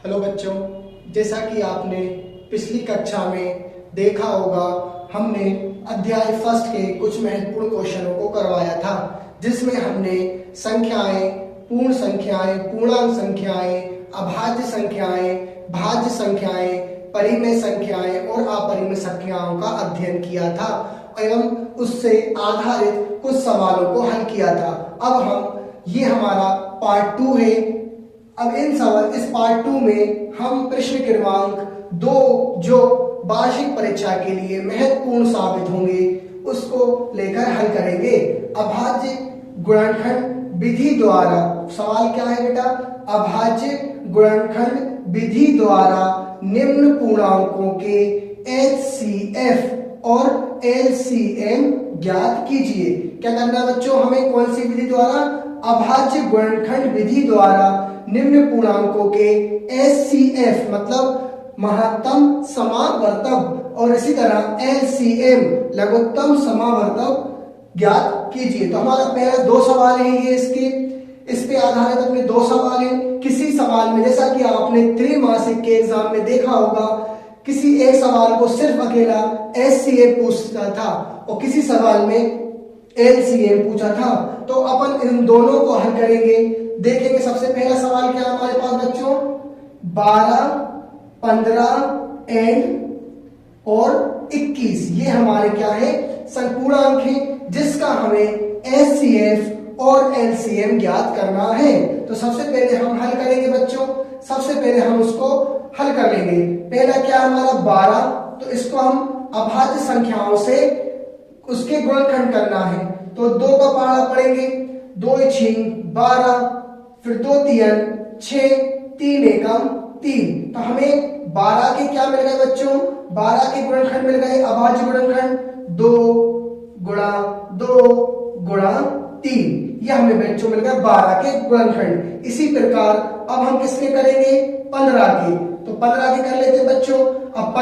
Hello बच्चों, जैसा कि आपने पिछली कक्षा में देखा होगा, हमने अध्याय फर्स्ट के कुछ महत्वपूर्ण क्वेश्चनों को करवाया था, जिसमें हमने संख्याएं, पूर्ण संख्याएं, पूर्णांक संख्याएं, अभाज्य संख्याएं, भाज्य संख्याएं, परिमेय संख्याएं और अपरिमेय संख्याओं का अध्ययन किया था एवं उससे आधारित कुछ सवालों को हल किया था। अब ये हमारा पार्ट 2 है। अब इस पार्ट 2 में हम प्रश्न क्रमांक 2 जो वार्षिक परीक्षा के लिए महत्वपूर्ण साबित होंगे उसको लेकर हल करेंगे। अभाज्य गुणनखंड विधि द्वारा, सवाल क्या है बेटा? अभाज्य गुणनखंड विधि द्वारा निम्न पूर्णांकों के HCF और LCM ज्ञात कीजिए। क्या करना है बच्चों? हमें कौन सी विधि द्वारा? अभाज्य गुणनखंड विधि द्वारा निम्न पूर्णांकों के HCF मतलब महत्तम समावर्तक और इसी तरह LCM लघुत्तम समावर्तक ज्ञात कीजिए। तो हमारा पहला 2 सवाल है ये, इस पे आधारित अपने 2 सवाल हैं। किसी सवाल में, जैसा कि आपने त्रैमासिक के एग्जाम में देखा होगा, किसी एक सवाल को सिर्फ अकेला HCF पूछता था और किसी सवाल में LCM पूछा था। तो अपन इन दोनों को हल करेंगे। देखेंगे सबसे पहला सवाल क्या है हमारे पास बच्चों? 12, 15 एंड और 21 ये हमारे क्या है? पूर्णांक है, जिसका हमें HCF और LCM ज्ञात करना है। तो सबसे पहले हम हल करेंगे बच्चों, सबसे पहले हम उसको हल कर लेंगे। पहला क्या हमारा 12, तो इसको हम अभाज्य संख्याओं से उसके गुणनखंड करना है। तो 2 का पहाड़ा पड़ेंगे, 2 6 12, फिर 2 3 6, 3 एकम 3। तो हमें 12 के क्या मिल गए बच्चों? 12 के गुणनखंड मिल गए, अभाज्य गुणनखंड 2 गुणा 2 गुणा 3, ये हमें बच्चों मिल गए 12 के गुणनखंड। इसी प्रकार अब हम किसके करेंगे? 15 के। तो 15 के कर लेते हैं बच्चों। अब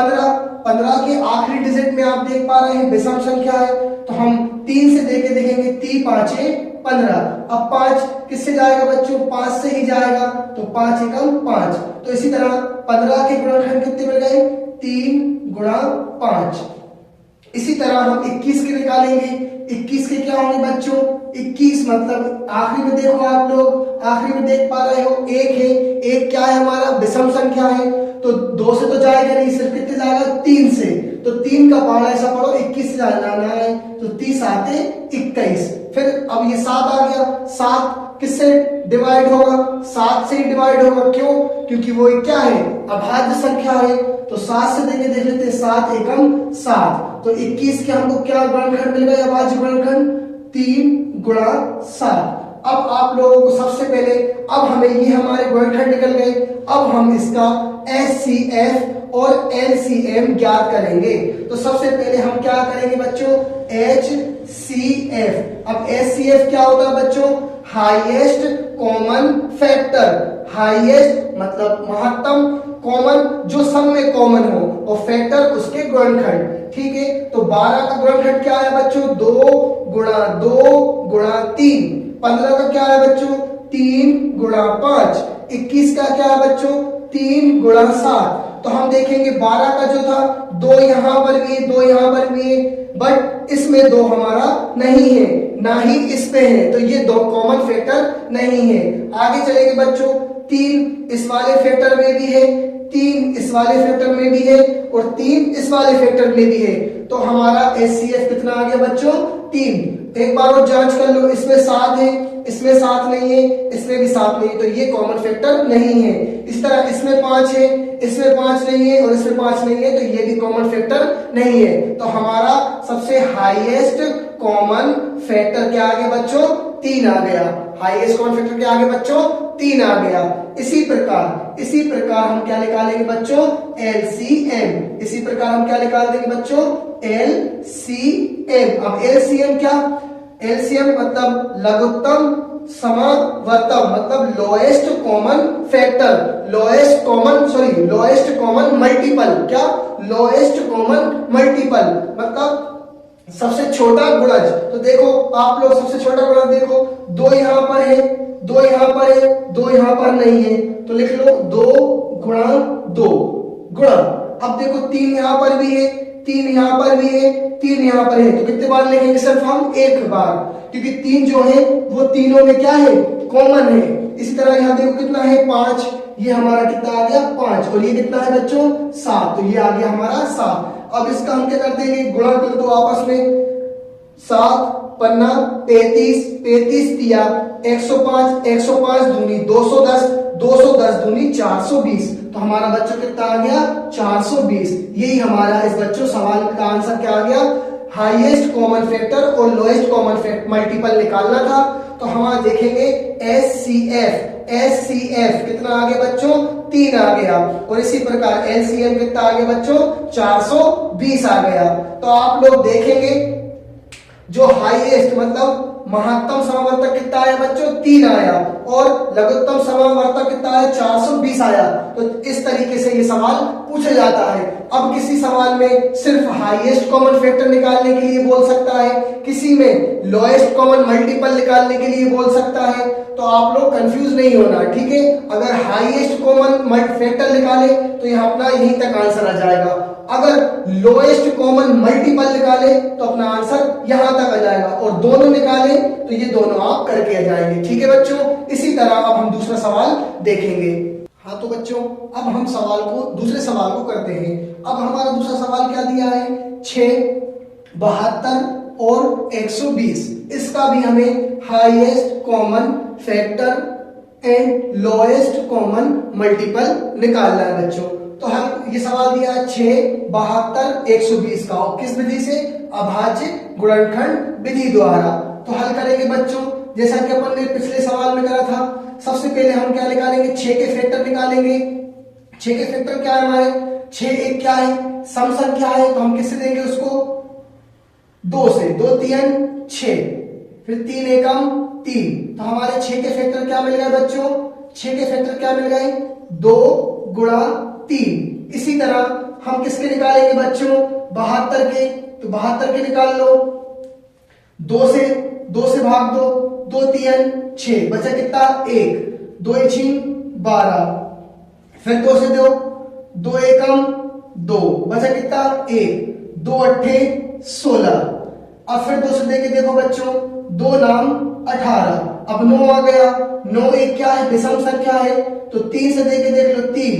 15 के आखिरी डिजिट में आप देख पा रहे हैं विषम संख्या है, तो हम 3 से देखेंगे 3 5 15। अब 5 किससे जाएगा बच्चों? 5 से ही जाएगा, तो 5 एकम 5। तो इसी तरह 15 के गुणनखंड कितने मिल गए? 3 गुणा 5। इसी तरह हम 21 के निकालेंगे। 21 के क्या होंगे बच्चों? 21 मतलब आखिरी में देखो, आप लोग आखिरी में देख पा रहे हो 1 है। 1 क्या है हमारा? विषम संख्या है, तो 2 से तो जाएगा नहीं, सिर्फ कितने जाएगा? 3 से। तो 3 का पहाड़ा ऐसा पढ़ो 21 से जाना है, तो 30 आते 21। फिर अब ये 7 आ गया। 7 किससे डिवाइड होगा? 7 से ही डिवाइड होगा। क्यों? क्योंकि वो क्या है? अभाज्य संख्या है। तो 7 से देख लेते हैं, 7 एकम 7। तो 21 के हमको क्या गुणनखंड मिल गए? अभाज्य गुणनखंड 3 गुणा 7। अब आप लोगों को सबसे पहले, अब हमें ये हमारे गुणनखंड निकल गए। अब हम इसका HCF और LCM ज्ञात करेंगे। तो सबसे पहले हम क्या करेंगे बच्चों? HCF। अब HCF क्या होता है बच्चों? Highest common factor. हाईएस्ट मतलब महत्तम, कॉमन जो सब में कॉमन हो, और फैक्टर उसके गुणनखंड। ठीक है, तो 12 का गुणनखंड क्या है बच्चों? 2 गुणा 2 गुणा 3। 15 का क्या है बच्चों? 3 गुणा 5। 21 का क्या है बच्चों? 3 गुणा 7। तो हम देखेंगे 12 का जो था 2 यहां पर भी है, 2 यहां पर भी है, बट इसमें 2 हमारा नहीं है, ना ही इस पे है, तो ये 2 कॉमन फैक्टर नहीं है। आगे चलेंगे बच्चों, 3 इस वाले फैक्टर में भी है, 3 इस वाले फैक्टर में भी है और 3 इस वाले फैक्टर में भी है। तो हमारा HCF कितना आ गया बच्चों? 3। एक बार और जांच कर लो, इसमें 7 है, इसमें 7 नहीं है, इसमें भी 7 नहीं है, तो ये कॉमन फैक्टर नहीं है। इस तरह इसमें 5 है, इसमें 5 नहीं है और इसमें 5 नहीं है, तो ये भी कॉमन फैक्टर नहीं है। तो हमारा सबसे हाईएस्ट कॉमन फैक्टर क्या आ गया बच्चों? 3 आ गया। हाईएस्ट कॉमन फैक्टर क्या आ गया बच्चों? 3 आ गया। इसी प्रकार हम क्या निकालेंगे बच्चों? LCM। इसी प्रकार हम क्या निकाल देंगे बच्चों? LCM। अब LCM क्या? LCM मतलब लघुत्तम समावर्तक, मतलब lowest common factor, lowest common multiple. क्या? लोएस्ट कॉमन मल्टीपल मतलब सबसे छोटा गुणज। तो देखो आप लोग, सबसे छोटा गुणज देखो, 2 यहां पर है, 2 यहां पर है, 2 यहां पर नहीं है, तो लिख लो 2 गुणा 2 गुणा, अब देखो 3 यहां पर भी है, 3 यहां पर भी है, 3 यहां पर है, तो कितने बार लिखेंगे? सिर्फ हम एक बार, क्योंकि 3 जो है वो तीनों में क्या है? कॉमन है। इसी तरह यहां देखो कितना है? 5, ये हमारा कितना आ गया? 5, और ये कितना है बच्चों? 7, तो ये आ गया हमारा 7। अब इसका हम क्या कर देंगे? गुणा कर दो आपस में, 7 पन्ना 35, 35 तिया 105, 105 दूनी 210, 210 दूनी 420, तो हमारा बच्चों कितना आ गया? 420। यही हमारा इस बच्चों सवाल का आंसर क्या आ गया? हाईएस्ट कॉमन फैक्टर और लोएस्ट कॉमन मल्टीपल निकालना था। तो हम देखेंगे एचसीएफ, एचसीएफ कितना आ गया बच्चों? 3 आ गया, और इसी प्रकार एलसीएम कितना आ गया बच्चों? 420 आ गया। तो आप लोग देखेंगे जो हाईएस्ट मतलब महत्तम समावर्तक कितना आया बच्चों? 3 आया, और लघुत्तम समावर्तक कितना आया? 420 आया। तो इस तरीके से ये सवाल पूछा जाता है। अब किसी सवाल में सिर्फ हाईएस्ट कॉमन फैक्टर निकालने के लिए बोल सकता है, किसी में लोएस्ट कॉमन मल्टीपल निकालने के लिए बोल सकता है, तो आप लोग कंफ्यूज नहीं होना, ठीक है? अगर हाईएस्ट कॉमन फैक्टर निकाले तो यहाँ अपना यहीं तक आंसर आ जाएगा, अगर लोएस्ट कॉमन मल्टीपल निकाले तो अपना आंसर यहां तक आ जाएगा, और दोनों निकाले तो ये दोनों आप करके आ जाएंगे, ठीक है बच्चों? इसी तरह अब हम दूसरा सवाल देखेंगे। हाँ तो बच्चों अब हम दूसरे सवाल को करते हैं। अब हमारा दूसरा सवाल क्या दिया है? 6, 72 और 120, इसका भी हमें highest common factor and lowest common multiple निकालना है बच्चों। तो हम ये सवाल दिया है 6, 72, 120 का, और किस विधि से? अभाज्य गुणनखंड विधि द्वारा। तो हल करेंगे बच्चों जैसा कि अपन ने पिछले सवाल में करा था। सबसे पहले हम क्या निकालेंगे? 6 के फैक्टर निकालेंगे। 6 के फैक्टर क्या है हमारे? 6 एक क्या है? सम संख्या है, तो हम किससे देंगे उसको? 2 से। 2 3 6, फिर 3 एकम 3, तो हमारे 6 के फैक्टर क्या मिल गए बच्चों? 6 के फैक्टर क्या मिल गए? 2 गुणा 3। इसी तरह हम किसके निकालेंगे बच्चों? 72 के, तो 72 के निकाल लो। 2 से भाग दो, 2 3 6, बचा कितना? 1, 2 6 12, फिर 2 से दो, 2 एकम 2, बचा कितना? 1, 2 8 16। अब फिर 2 से देके देखो बच्चों, 2 नाम 18, अब 9 आ गया। 9 एक क्या है? विषम संख्या है, तो 3 से देके देख लो, 3,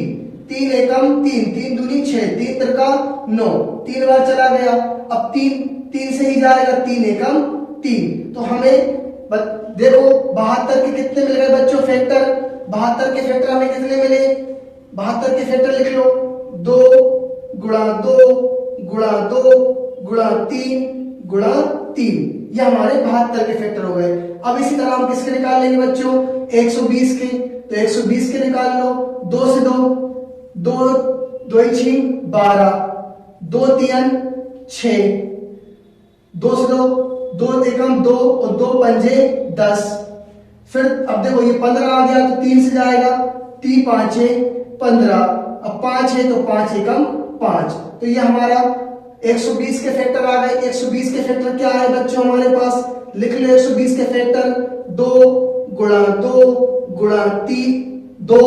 3 एकम 3, 3 दूनी 6, 3 त्रिका 9, 3 बार चला गया। अब 3 से ही जाएगा, 3 एकम 3, तो हमें देखो 72 के कितने मिल गए बच्चों फैक्टर? 72 के फैक्टर हमें कितने मिले? 72 के फैक्टर लिख लो, 2 गुणा 2 गुणा 2 गुणा 3 गुणा 3, ये हमारे 72 के फैक्टर हो गए। अब इसी तरह हम किसके निकाल लेंगे बच्चों? 120 के, तो 120 के निकाल लो। 2 से 2, 2 2 6 12, 2 3 6, 2 से 2, 2 एकम 2 और 2 पंजे 10। फिर अब देखो ये 15 आ गया, तो 3 से जाएगा, 3 5 15, अब 5 है तो 5 एकम 5, तो ये हमारा 120 के फैक्टर आ गए। 120 के फैक्टर क्या है बच्चों हमारे पास? लिख लो 120 के फैक्टर, 2 गुणा 2 गुणा 3, 2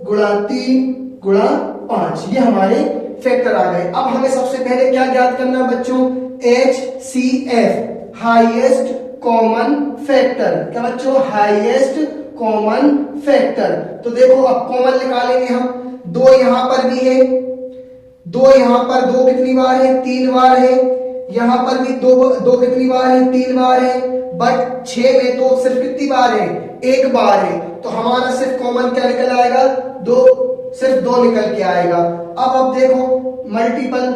गुणा 3 गुणा 5, ये हमारे फैक्टर आ गए। अब हमें सबसे पहले क्या ज्ञात करना है बच्चों? HCF, highest common factor. क्या बच्चों? Highest common factor. तो देखो अब कॉमन निकालेंगे हम। 2 यहां पर भी है, 2 यहां पर, 2 कितनी बार है? 3 बार है। यहां पर भी 2 कितनी बार है? 3 बार है। बट 6 में तो सिर्फ कितनी बार है? 1 बार है। तो हमारा सिर्फ कॉमन क्या निकल आएगा? 2, सिर्फ 2 निकल के आएगा। अब देखो मल्टीपल,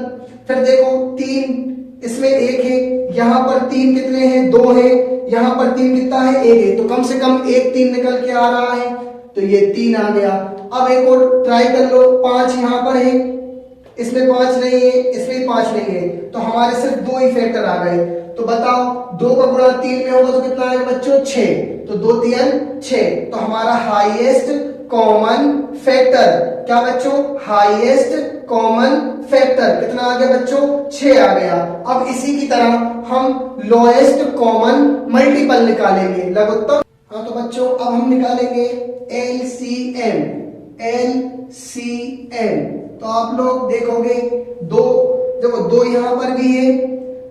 फिर देखो 3, इसमें 1 है, यहां पर 3 कितने हैं? 2 है, यहां पर 3 कितना है? 1 है, तो कम से कम 1 3 निकल के आ रहा है, तो ये 3 आ गया। अब एक और ट्राई कर लो, 5 यहां पर है, इसमें 5 नहीं है, इसमें 5 नहीं है, तो हमारे सिर्फ 2 ही फैक्टर आ गए। तो बताओ 2 का गुणा 3 में होगा तो कितना आएगा बच्चों? 6, तो 2 3 6, तो हमारा हाईएस्ट कॉमन फैक्टर क्या बच्चों? हाईएस्ट कॉमन फैक्टर कितना आ गया बच्चों? 6 आ गया। अब इसी की तरह हम लोएस्ट कॉमन मल्टीपल निकालेंगे, लघुत्तम। हाँ तो बच्चों अब हम निकालेंगे LCM, LCM। तो आप लोग देखोगे दो, देखो दो यहां पर भी है,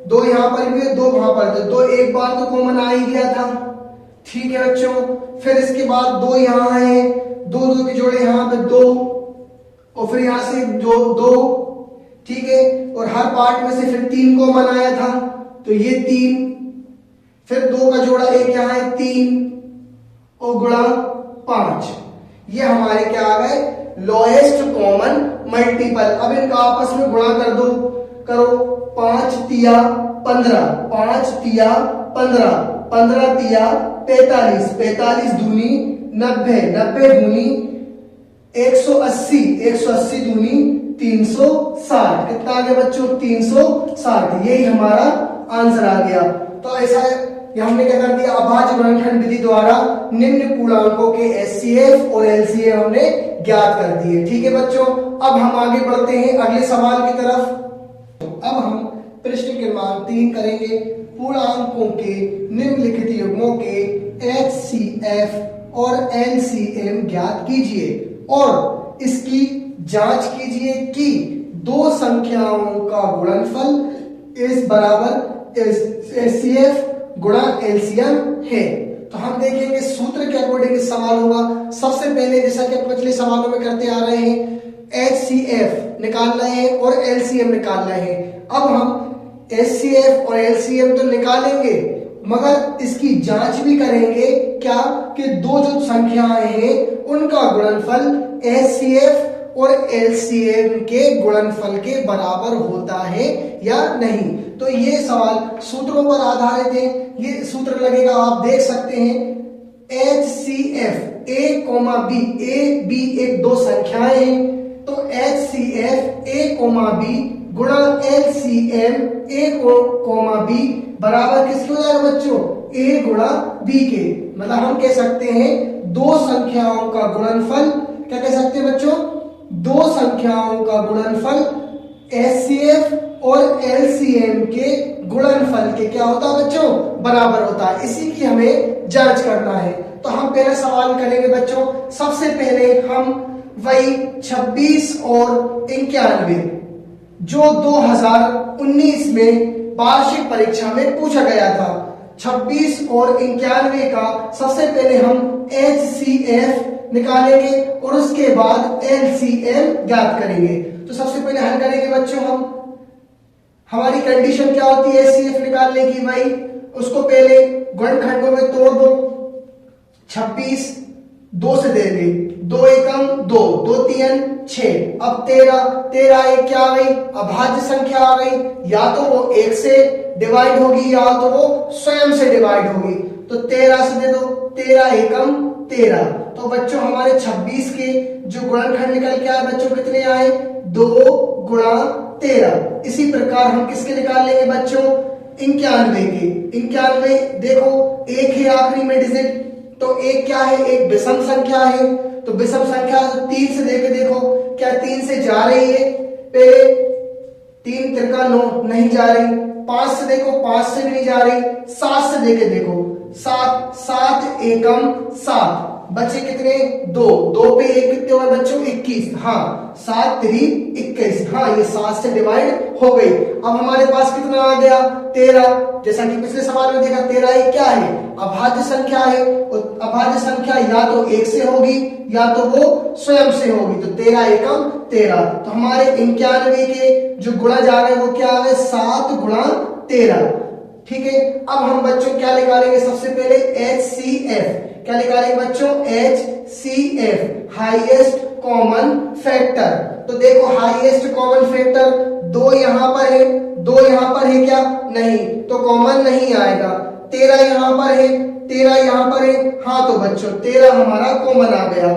दो यहां पर भी है, दो वहां पर, तो एक बार तो कॉमन आ ही गया था, ठीक है बच्चों। फिर इसके बाद दो यहां है, दो दो के जोड़े यहां पे दो, और फिर यहां से जो दो, ठीक है, और हर पार्ट में से फिर तीन कॉमन आया था, तो ये तीन, फिर दो का जोड़ा एक यहां है तीन, और गुणा 5, ये हमारे क्या आ गए, लोएस्ट कॉमन मल्टीपल। अब इनका आपस में गुणा कर दो, करो, 5 तिया 15, 5 तिया 15, 15 तिया 45, 45 दूनी 90, 90 दूनी 180, 180 दूनी 360, कितना आ गया बच्चों, 360, यही हमारा आंसर आ गया। तो ऐसा ये हमने क्या कर दिया, अभाज्य गुणनखंड विधि द्वारा निम्न पूर्णांकों के HCF और LCM हमने ज्ञात कर दिए, ठीक है बच्चों। अब हम आगे बढ़ते हैं अगले सवाल की तरफ। अब हम प्रश्न क्रमांक 3 करेंगे, पूर्णांकों के निम्नलिखित युग्मों के HCF और LCM ज्ञात कीजिए और इसकी जांच कीजिए कि दो संख्याओं का गुणनफल इस बराबर HCF गुणा LCM है। तो हम देखेंगे सूत्र के अकॉर्डिंग सवाल होगा। सबसे पहले जैसा कि पिछले सवालों में करते आ रहे हैं, HCF निकाल रहे हैं और LCM निकाल रहे हैं। अब हम HCF और LCM तो निकालेंगे, मगर इसकी जांच भी करेंगे क्या, कि दो जो संख्याएं हैं उनका गुणनफल HCF और LCM के गुणनफल के बराबर होता है या नहीं। तो ये सवाल सूत्रों पर आधारित है। ये सूत्र लगेगा, आप देख सकते हैं, HCF A, B, A, B एक दो संख्याएं हैं, तो HCF A, B गुणा LCM A, B बराबर किसके हो जाएगा बच्चों, A गुणा B के। मतलब हम कह सकते हैं दो संख्याओं का गुणनफल, क्या कह सकते हैं बच्चों, दो संख्याओं का गुणनफल HCF और LCM के गुणनफल के क्या होता है बच्चों, बराबर होता है। इसी की हमें जांच करना है। तो हम पहला सवाल करेंगे बच्चों। सबसे पहले हम वही 26 और 91 जो 2019 में वार्षिक परीक्षा में पूछा गया था, 26 और 91 का सबसे पहले हम HCF निकालेंगे और उसके बाद LCM ज्ञात करेंगे। तो सबसे पहले हल करेंगे बच्चों हम, हमारी कंडीशन क्या होती है HCF निकालने की, भाई उसको पहले गुणनखंडों में तोड़ दो, 26 2 से देंगे, 2 एकम 2, 2 तीन 6, अब 13, 13 एक क्या आ गई, अभाज्य संख्या आ गई, या तो वो 1 से डिवाइड होगी या तो वो स्वयं से डिवाइड होगी। तो 13 से दे दो, 13 एकम 13। तो बच्चों हमारे 26 के जो गुणनखंड निकल के आए बच्चों कितने आए, 2 गुणा 13। इसी प्रकार हम किसके निकाल लेंगे बच्चों, 91 के। 91 देखो एक है आखिरी में डिजिट, तो एक क्या है, एक विषम संख्या है, तो विषम संख्या 3 से देके देखो, क्या 3 से जा रही है, पहले 3 तिरका 9 नहीं जा रही, 5 से देखो 5 से नहीं जा रही, 7 से देके देखो 7, 7 एकम 7, बचे कितने 2, 2 पे 1 कितने हुए बच्चों 21, हाँ 7 3 21, हाँ ये 7 से डिवाइड हो गई। अब हमारे पास कितना आ गया 13, जैसा कि पिछले सवाल में देखा 13 एक क्या है, अभाज्य संख्या है, और अभाज्य संख्या या तो 1 से होगी या तो वो स्वयं से होगी, तो 13 एकम 13। तो हमारे 91 के जो गुणा जा रहे वो क्या आ गए 7 गुणा 13, ठीक है। अब हम बच्चों क्या निकालेंगे, सबसे पहले HCF, क्या निकालेंगे बच्चों, HCF हाईएस्ट कॉमन फैक्टर। तो देखो हाईएस्ट कॉमन फैक्टर 2 यहां पर है, 2 यहां पर है क्या, नहीं, तो कॉमन नहीं आएगा। 13 यहां पर है, 13 यहां पर है, हाँ तो बच्चों 13 हमारा कॉमन आ गया।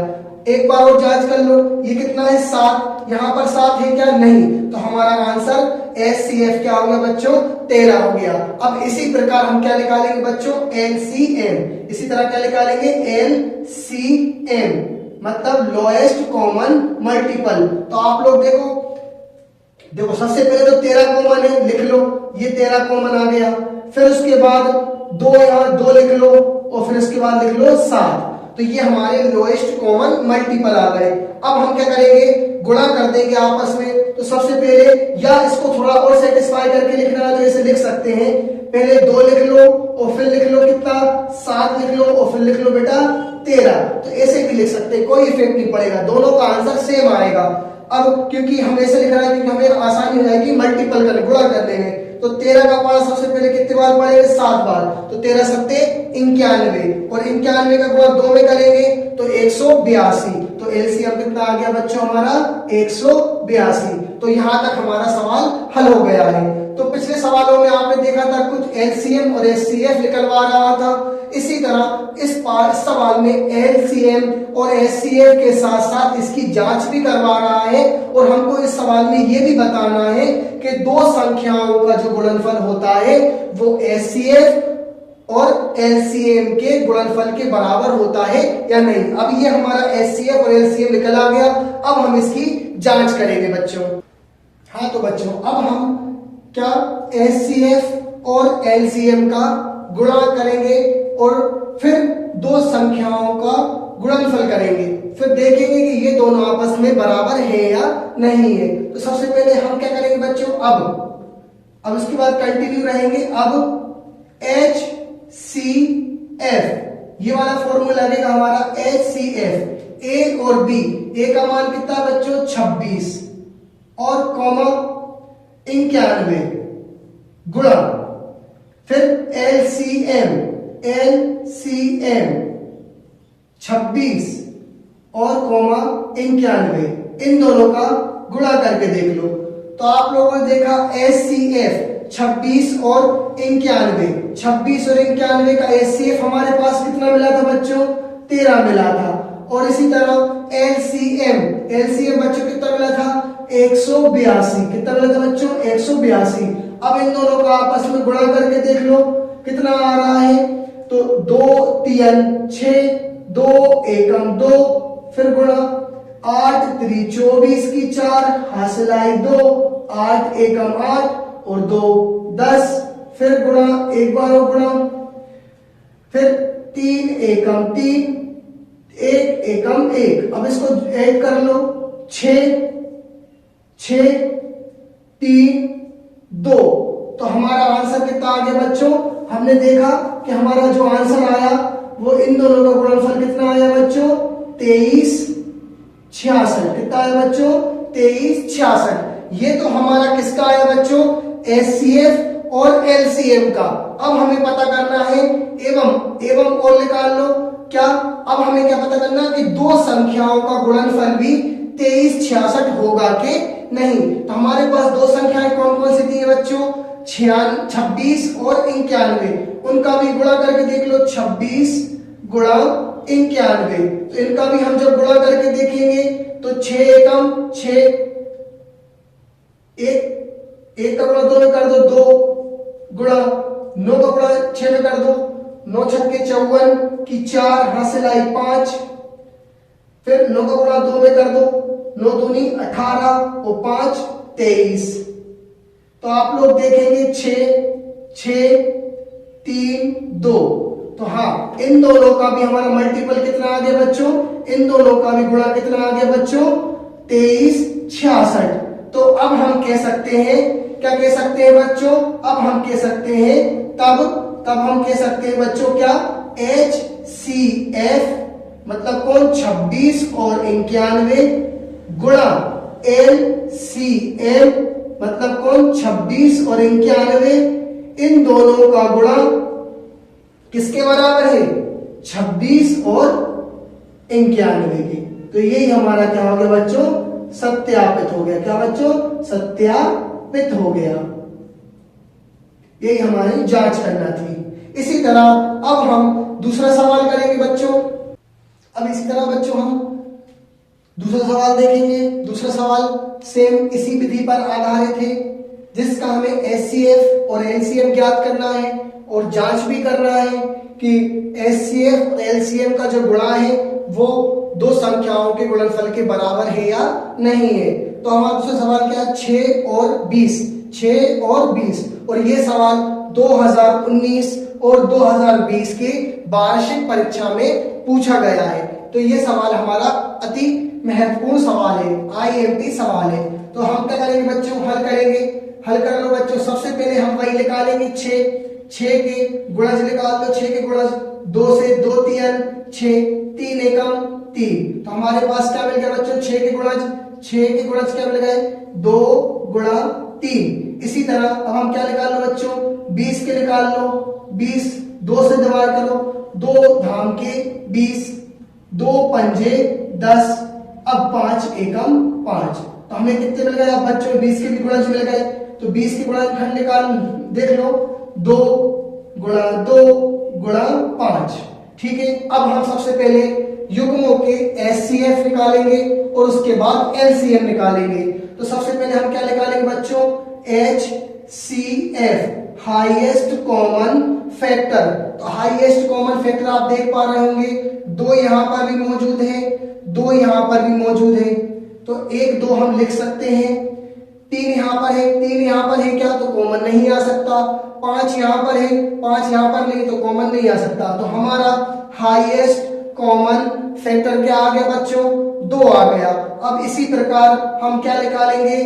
एक बार और जांच कर लो, ये कितना है 7, यहां पर 7 है क्या, नहीं, तो हमारा आंसर HCF क्या हो गया बच्चों 13 हो गया। अब इसी प्रकार हम क्या निकालेंगे बच्चों, LCM, इसी तरह क्या निकालेंगे LCM, मतलब लोएस्ट कॉमन मल्टीपल। तो आप लोग देखो सबसे पहले तो 13 कॉमन है, लिख लो, ये 13 कॉमन आ गया, फिर उसके बाद 2 यहां 2 लिख लो, और फिर उसके बाद लिख लो 7, तो ये हमारे लोएस्ट कॉमन मल्टीपल आ गए। अब हम क्या करेंगे, गुणा कर देंगे आपस में। तो सबसे पहले, या इसको थोड़ा और सेटिस्फाई करके लिखना है तो ऐसे लिख सकते हैं, पहले 2 लिख लो और फिर लिख लो कितना, 7 लिख लो और फिर लिख लो बेटा 13। तो ऐसे भी लिख सकते हैं, कोई इफेक्ट नहीं पड़ेगा, दोनों का आंसर सेम आएगा। अब क्योंकि हम ऐसे लिख रहे हैं क्योंकि हमें आसानी हो जाएगी मल्टीपल करने, गुणा करने में। तो 13 का पारा सबसे पहले कितने बार पढ़ेंगे, 7 बार। तो 13 सत्ते 91, और 91 का गुणा 2 में करेंगे तो 182। तो एलसीएम कितना आ गया बच्चों हमारा, 182। तो यहां तक हमारा सवाल हल हो गया है। तो पिछले सवालों में आपने देखा था कुछ एलसीएम और एचसीएफ निकलवा रहा था, इसी तरह इस सवाल में एलसीएम और एचसीएफ के साथ साथ इसकी जांच भी करवा रहा है। और हमको इस सवाल में यह भी बताना है कि दो संख्याओं का जो गुणनफल होता है वो एचसीएफ और एलसीएम के गुणनफल के बराबर होता है या नहीं। अब ये हमारा एचसीएफ और एलसीएम निकल आ गया, अब हम इसकी जांच करेंगे बच्चों। हाँ तो बच्चों अब हम क्या एचसीएफ और एलसीएम का गुणा करेंगे और फिर दो संख्याओं का गुणनफल करेंगे, फिर देखेंगे कि ये दोनों आपस में बराबर है या नहीं है। तो सबसे पहले हम क्या करेंगे बच्चों, अब इसके बाद कंटिन्यू रहेंगे। अब HCF ये वाला फॉर्मूला लगेगा हमारा HCF, ए और बी, ए का मान कितना बच्चों 26 और कॉमा 91 गुणा, फिर LCM 26 और कॉमा 91, इन दोनों का गुणा करके देख लो। तो आप लोगों ने देखा HCF 26 और 91, 26 और 91 का HCF हमारे पास कितना मिला था बच्चों, 13 मिला था। और इसी तरह LCM बच्चों कितना मिला था, 182, कितना मिला था बच्चों 182। अब इन दोनों का आपस में गुणा करके देख लो कितना आ रहा है। तो 2 3 6, 2 एकम 2, फिर गुणा 8 3 24 की 4 हासिल आई 2, 8 एकम 8 और 2 10, फिर गुणा एक बार और गुणा, फिर 3 एकम 3, 1 एकम 1। अब इसको ऐड कर लो, 6 3 2। तो हमारा आंसर कितना आ गया बच्चों, हमने देखा कि हमारा जो आंसर आया वो इन दोनों का गुणनफल कितना आया बच्चों 23 66। कितना आया बच्चों 23 66। ये तो हमारा किसका आया बच्चों, HCF और LCM का। अब हमें पता करना है एवं और निकाल लो क्या। अब हमें क्या पता करना कि दो संख्याओं का गुणनफल भी 23 66 होगा कि नहीं। तो हमारे पास दो संख्याएं कौन कौन सी थी बच्चों, 26 और 91, उनका भी गुणा करके देख लो, 26 गुणा 91। तो इनका भी हम जब गुणा करके देखेंगे तो 6 एकम 6, एक का गुणा 2 में कर दो 2 गुणा 9 का गुणा 6 में कर दो, 9 छक्के 54 की 4 हासिल आई 5, फिर 9 का गुणा 2 में कर दो, 9 दूनी 18 और 5 23। तो आप लोग देखेंगे 6 3 2। तो हाँ इन दोनों का भी हमारा मल्टीपल कितना आ गया बच्चों, इन दोनों का भी गुणा कितना आ गया बच्चों 23 66। तो अब हम कह सकते हैं, क्या कह सकते हैं बच्चों, अब हम कह सकते हैं तब हम कह सकते हैं बच्चों क्या, HCF मतलब कौन 26 और 91 गुणा LCM मतलब कौन 26 और 91, इन दोनों का गुणा किसके बराबर है 26 और 91 के। तो यही हमारा क्या हो गया बच्चों, सत्यापित हो गया। क्या बच्चों, सत्यापित हो गया। यही हमारी जांच करना थी। इसी तरह अब हम दूसरा सवाल करेंगे बच्चों। अब इसी तरह बच्चों हम दूसरा सवाल देखेंगे। दूसरा सवाल सेम इसी विधि पर आधारित है, जिसका हमें HCF और LCM ज्ञात करना है और जांच भी करना है कि HCF और LCM का जो गुणा है वो दो संख्याओं के गुणनफल के बराबर है या नहीं है। तो हमारा दूसरा सवाल क्या है, 6 और 20। और ये सवाल 2019 और 2020 की वार्षिक परीक्षा में पूछा गया है। तो ये सवाल हमारा अति महत्वपूर्ण सवाल है, IMP सवाल है। तो हम क्या करेंगे बच्चों, हल करेंगे। हल कर लो बच्चों। सबसे पहले हम वही निकालेंगे 6 के गुणज निकाल लो। 6 के गुणज 2 से 2 तियन 6, 3 एकम 3। तो हमारे पास क्या मिल गया बच्चों, 6 के गुणज क्या मिल गए, 2 गुणा 3। इसी तरह अब हम क्या निकाल लो बच्चों, 20 के निकाल लो। 20 2 से डिवाइड करो, 2 धाम के 20, 2 पंजे 10, अब 5 एकम 5। तो हमें कितने मिल गए अब बच्चों, 20 के भी गुणज मिल गए। तो 20 के गुणनखंड निकाल देख लो, 2 गुणा 2 गुणा 5। ठीक है, अब हम सबसे पहले युग्मों के HCF निकालेंगे और उसके बाद LCM निकालेंगे। तो सबसे पहले हम क्या निकालेंगे बच्चों, HCF, हाईएस्ट कॉमन फैक्टर। तो हाईएस्ट कॉमन फैक्टर आप देख पा रहे होंगे, 2 यहां पर भी मौजूद है, 2 यहां पर भी मौजूद है। तो 1 2 हम लिख सकते हैं। 3 यहां पर है, 3 यहां पर है क्या, तो कॉमन नहीं आ सकता। 5 यहां पर है, 5 यहां पर नहीं, तो कॉमन नहीं आ सकता। तो हमारा हाईएस्ट कॉमन फैक्टर क्या आ गया बच्चों, 2 आ गया। अब इसी प्रकार हम क्या निकालेंगे,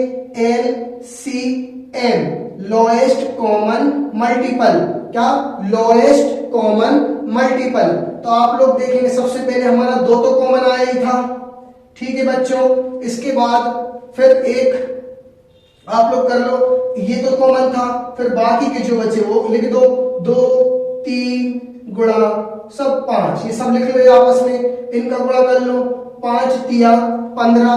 LCM, लोएस्ट कॉमन मल्टीपल। क्या, लोएस्ट कॉमन मल्टीपल। तो आप लोग देखेंगे सबसे पहले हमारा 2 तो कॉमन आया ही था। ठीक है बच्चों, इसके बाद फिर एक आप लोग कर लो, ये तो कॉमन था, फिर बाकी के जो बचे वो लिख दो। 2 3 गुणा सब 5, ये सब लिख लो आपस में, इनका गुणा कर लो। 5 तिया 15,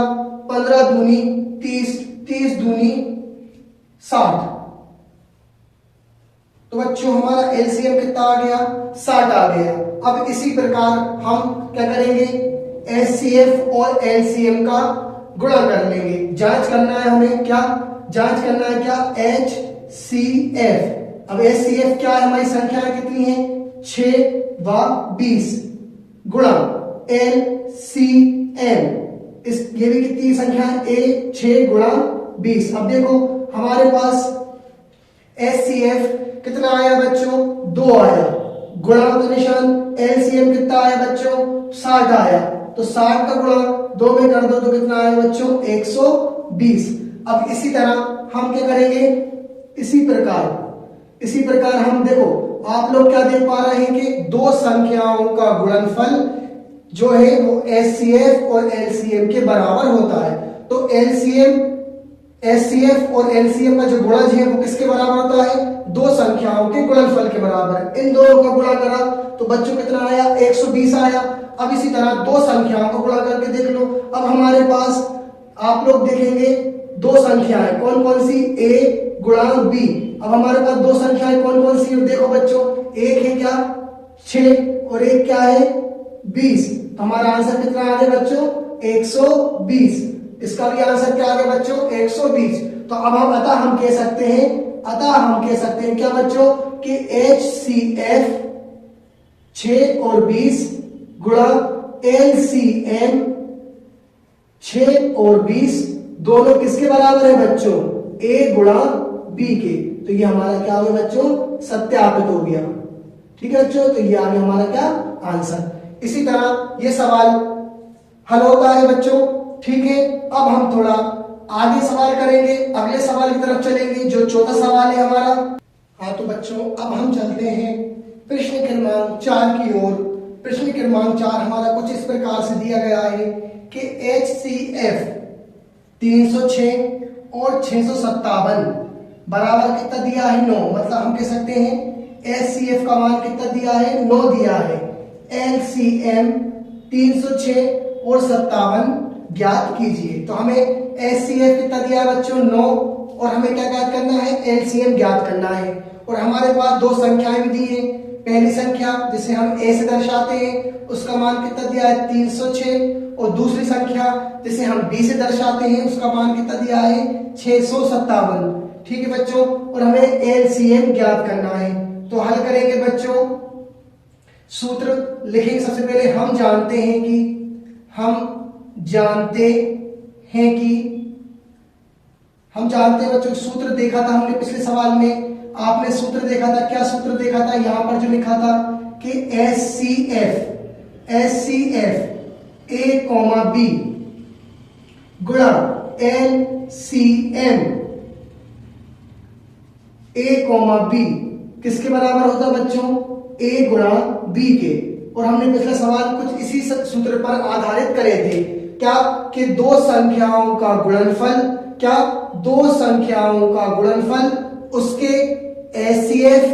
15 दूनी 30, 30 दूनी 60। तो बच्चों हमारा LCM कितना आ गया, 60 आ गया। अब इसी प्रकार हम क्या करेंगे, HCF और LCM का गुणा कर लेंगे। जांच करना है हमें, क्या जांच करना है, क्या, HCF। अब HCF क्या है, हमारी संख्या कितनी है, 6 व 20 गुणा LCM, ये भी कितनी संख्या है, 6 गुणा 20। अब देखो हमारे पास HCF कितना आया बच्चों, 2 आया, गुणा का निशान, LCM कितना आया बच्चों, 60 आया। तो 60 का गुणा 2 में कर दो तो कितना आया बच्चों, 120। अब इसी तरह हम क्या करेंगे, इसी प्रकार हम देखो, आप लोग क्या देख पा रहे हैं कि 2 संख्याओं का गुणनफल जो है वो HCF और LCM के बराबर होता है। तो HCF और LCM का जो गुणज है वो किसके बराबर होता है, 2 संख्याओं के गुणनफल के बराबर। इन दोनों का गुणा करा तो बच्चों कितना आया, 120 आया। अब इसी तरह 2 संख्याओं को गुणा करके देख लो। अब हमारे पास आप लोग देखेंगे 2 संख्याएं, कौन कौन सी, A गुणा B। अब हमारे पास 2 संख्याएं कौन कौन सी, देखो बच्चों, एक है क्या, 6 और एक क्या है, 20। तो हमारा आंसर कितना आ गया बच्चों, 120। इसका भी आंसर क्या आ गया बच्चों, 120। तो अब हम कह सकते हैं क्या बच्चों, कि HCF 6 और 20 गुणा LCM 6 और 20 दोनों किसके बराबर है बच्चों, A गुणा B के। तो ये हमारा क्या हो गया बच्चों, सत्यापित हो गया। ठीक है बच्चों, तो ये आ गया हमारा क्या, आंसर। इसी तरह ये सवाल हल होता है बच्चों। ठीक है, अब हम थोड़ा आगे सवाल करेंगे, अगले सवाल की तरफ चलेंगे जो चौथा सवाल है हमारा। हाँ तो बच्चों अब हम चलते हैं प्रश्न क्रमांक 4 की ओर। प्रश्न क्रमांक 4 हमारा कुछ इस प्रकार से दिया गया है कि HCF 306 और 657 बराबर कितना दिया है, 9। मतलब हम कह सकते हैं HCF का मान कितना दिया है, 9 दिया है। LCM 306 और 57 ज्ञात कीजिए। तो हमें HCF कितना दिया है बच्चों, 9, और हमें क्या ज्ञात करना है, LCM ज्ञात करना है। और हमारे पास 2 संख्याएं दी हैं। पहली संख्या जिसे हम A से दर्शाते हैं उसका मान कितना दिया है, 306, और दूसरी संख्या जिसे हम B से दर्शाते हैं उसका मान कितना दिया है, 657। ठीक है बच्चों, और हमें LCM ज्ञात करना है। तो हल करेंगे बच्चों, सूत्र लिखेंगे। सबसे पहले हम जानते हैं बच्चों, सूत्र देखा था हमने पिछले सवाल में। आपने सूत्र देखा था, क्या सूत्र देखा था, यहां पर जो लिखा था कि HCF A, B गुणा LCM A, B किसके बराबर होता है बच्चों? A गुणा B के। और हमने पिछला सवाल कुछ इसी सूत्र पर आधारित करे थे, क्या कि दो संख्याओं का गुणनफल, क्या दो संख्याओं का गुणनफल उसके HCF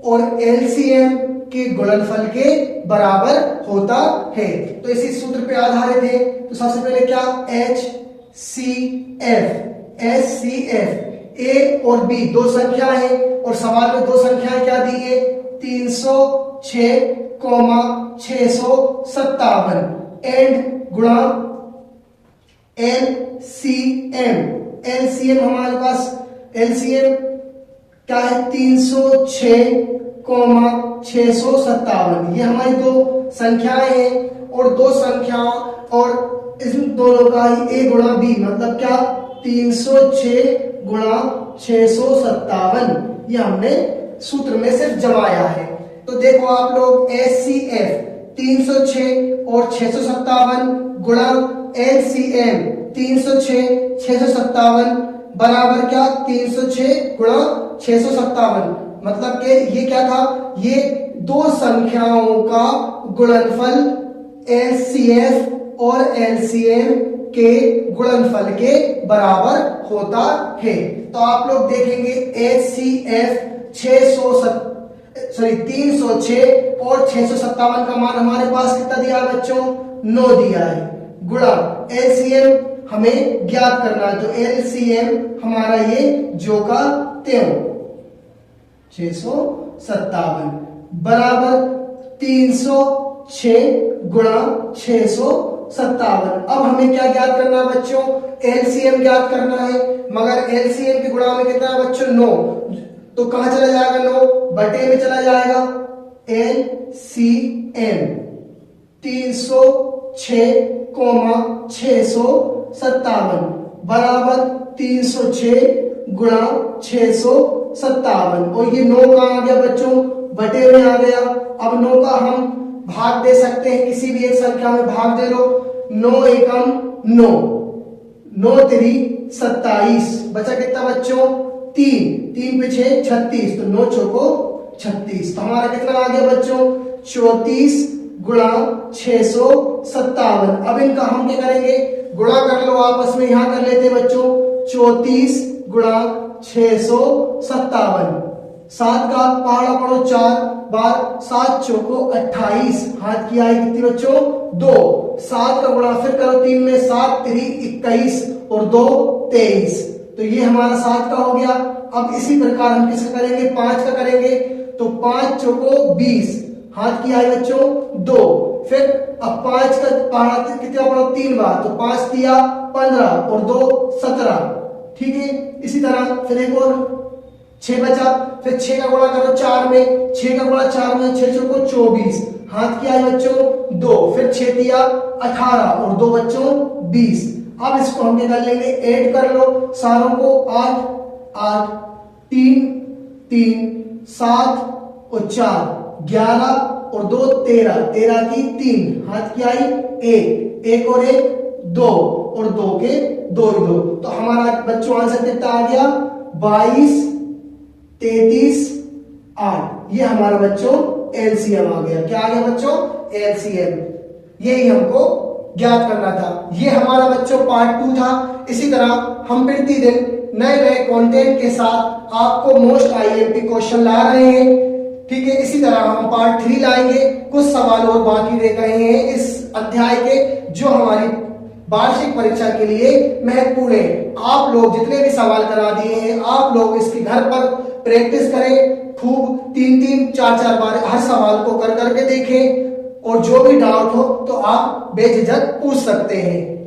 और LCM के गुणनफल के बराबर होता है। तो इसी सूत्र पे आधारित है। तो सबसे पहले क्या, HCF A और B दो संख्या है और सवाल में दो संख्याएं क्या दी है? 306, 657 एंड गुणा LCM हमारे पास LCM क्या है? 306, 657 ये हमारी दो संख्याएं हैं और दो संख्याओं और इन दोनों का ही A गुणा B मतलब क्या? 306 गुणा 657 ये हमने सूत्र में सिर्फ जमाया है। तो देखो आप लोग HCF 306 और 657 गुणा LCM 306, 657 बराबर क्या? 306 गुणा 657 मतलब कि ये क्या था? ये दो संख्याओं का गुणनफल HCF और LCM के गुणनफल के बराबर होता है। तो आप लोग देखेंगे HCF 306 और 657 का मान हमारे पास कितना दिया है बच्चों? 9 दिया है। गुणा LCM हमें ज्ञात करना है, तो LCM हमारा ये जो का त्यों 657 बराबर 306 गुणा 657। अब हमें क्या ज्ञात करना है बच्चों? LCM ज्ञात करना है, मगर LCM की गुणा में कितना है बच्चों? 9। तो कहां चला जाएगा? 9 बटे में चला जाएगा। LCM 306, 657 बराबर 306 गुणा 657 और ये 9 कहां आ गया बच्चों? बटे में आ गया। अब 9 का हम भाग दे सकते हैं, किसी भी एक संख्या में भाग दे लो। 9 एकम 9, 9 तिरी 27 बचा कितना बच्चों? 3 पे 6 36 तो 9 चौको 36। तो हमारा कितना आ गया बच्चों? 34 गुणा 657। अब इनका हम क्या करेंगे? गुणा कर लो आपस में, यहां कर लेते बच्चों 34 गुणा 657। 7 का पहाड़ा पढ़ो 4 बार, 7 चौको 28 हाथ की आई कितनी बच्चों? 2। 7 का गुणा फिर करो 3 में, 7 3 21 और 2 23। तो ये हमारा 7 का हो गया। अब इसी प्रकार हम किसका करेंगे? 5 का करेंगे। तो 5 चौको 20 हाथ की आई बच्चों 2। फिर अब 5 का पहाड़ा कितना पढ़ो? 3 बार, तो 5 दिया 15 और 2 17। ठीक है, इसी तरह फिर एक और 6 बचा। फिर 6 का गुणा करो 4 में, 6 का गुणा 4 में, 6 चौको 24 हाथ की आई बच्चों 2। फिर 6 दिया 18 और 2 बच्चों 20। अब इसको हम क्या कर लेंगे? ऐड कर लो सारों को। 8 8 3 3 7 और 4 11 और 2 13, 13 की 3 हाथ की आई 1, 1 और 1 2 और 2 के 2 2। तो हमारा बच्चों आंसर कितना आ गया? 22 33 8। ये हमारा बच्चों LCM आ गया। क्या आ गया बच्चों? LCM। यही हमको ज्ञात करना था। ये हमारा बच्चों पार्ट 2 था। इसी तरह हम प्रतिदिन नए नए कंटेंट के साथ आपको मोस्ट IMP क्वेश्चन ला रहे हैं। ठीक है, इसी तरह हम पार्ट 3 लाएंगे। कुछ सवाल और बाकी रह गए हैं इस अध्याय के, जो हमारी वार्षिक परीक्षा के लिए महत्वपूर्ण है। आप लोग जितने भी सवाल करा दिए हैं, आप लोग इसके घर पर प्रैक्टिस करें खूब, 3 4 बार हर सवाल को कर करके देखें और जो भी डाउट हो तो आप बेझिझक पूछ सकते हैं।